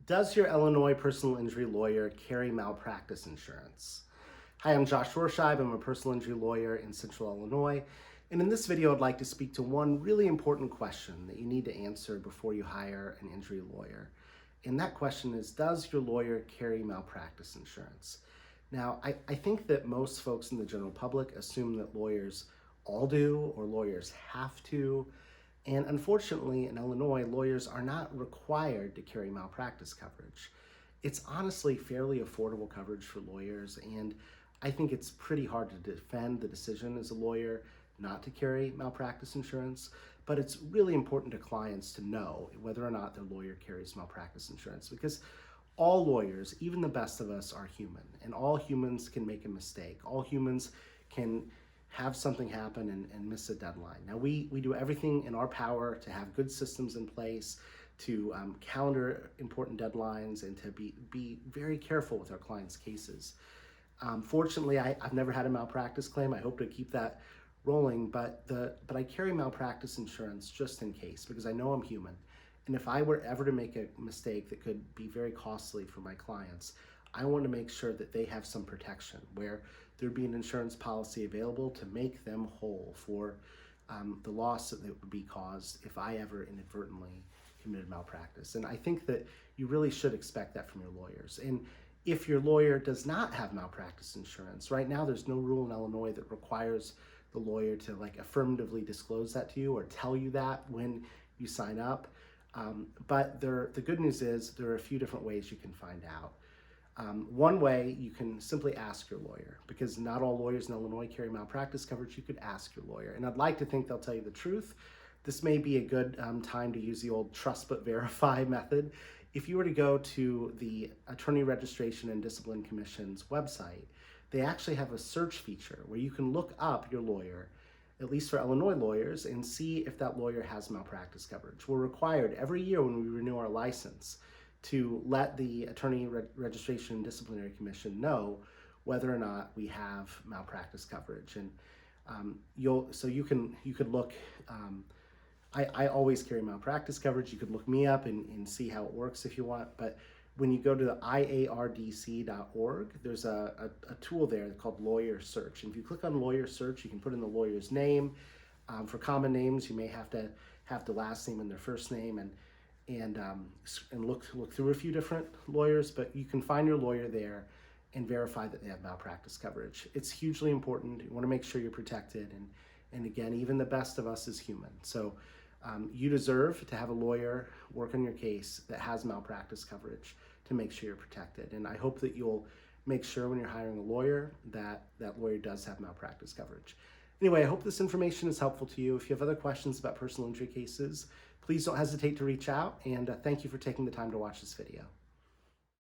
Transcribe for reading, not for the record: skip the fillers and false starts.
Does your Illinois personal injury lawyer carry malpractice insurance? Hi, I'm Josh Rohrscheib. I'm a personal injury lawyer in Central Illinois. And in this video, I'd like to speak to one really important question that you need to answer before you hire an injury lawyer. And that question is, does your lawyer carry malpractice insurance? Now, I think that most folks in the general public assume that lawyers all do or lawyers have to. And unfortunately, in Illinois, lawyers are not required to carry malpractice coverage. It's honestly fairly affordable coverage for lawyers, and I think it's pretty hard to defend the decision as a lawyer not to carry malpractice insurance, but it's really important to clients to know whether or not their lawyer carries malpractice insurance, because all lawyers, even the best of us, are human, and all humans can make a mistake. All humans can have something happen and miss a deadline. Now, we do everything in our power to have good systems in place, to calendar important deadlines, and to be very careful with our clients' cases. Fortunately, I've never had a malpractice claim. I hope to keep that rolling, but I carry malpractice insurance just in case, because I know I'm human. And if I were ever to make a mistake that could be very costly for my clients, I want to make sure that they have some protection, where there'd be an insurance policy available to make them whole for the loss that would be caused if I ever inadvertently committed malpractice. And I think that you really should expect that from your lawyers. And if your lawyer does not have malpractice insurance, right now there's no rule in Illinois that requires the lawyer to affirmatively disclose that to you or tell you that when you sign up. But the good news is there are a few different ways you can find out. One way, you can simply ask your lawyer, because not all lawyers in Illinois carry malpractice coverage. You could ask your lawyer, and I'd like to think they'll tell you the truth. This may be a good time to use the old trust but verify method. If you were to go to the Attorney Registration and Discipline Commission's website, they actually have a search feature where you can look up your lawyer, at least for Illinois lawyers, and see if that lawyer has malpractice coverage. We're required every year when we renew our license to let the Attorney Registration and Disciplinary Commission know whether or not we have malpractice coverage. And you could look. I always carry malpractice coverage. You could look me up and see how it works if you want. But when you go to the iardc.org, there's a tool there called Lawyer Search. And if you click on Lawyer Search, you can put in the lawyer's name. For common names, you may have to have the last name and their first name, and look through a few different lawyers, but you can find your lawyer there and verify that they have malpractice coverage. It's hugely important. You want to make sure you're protected, and again, even the best of us is human. So you deserve to have a lawyer work on your case that has malpractice coverage to make sure you're protected. And I hope that you'll make sure when you're hiring a lawyer that that lawyer does have malpractice coverage. Anyway, I hope this information is helpful to you. If you have other questions about personal injury cases, please don't hesitate to reach out, and thank you for taking the time to watch this video.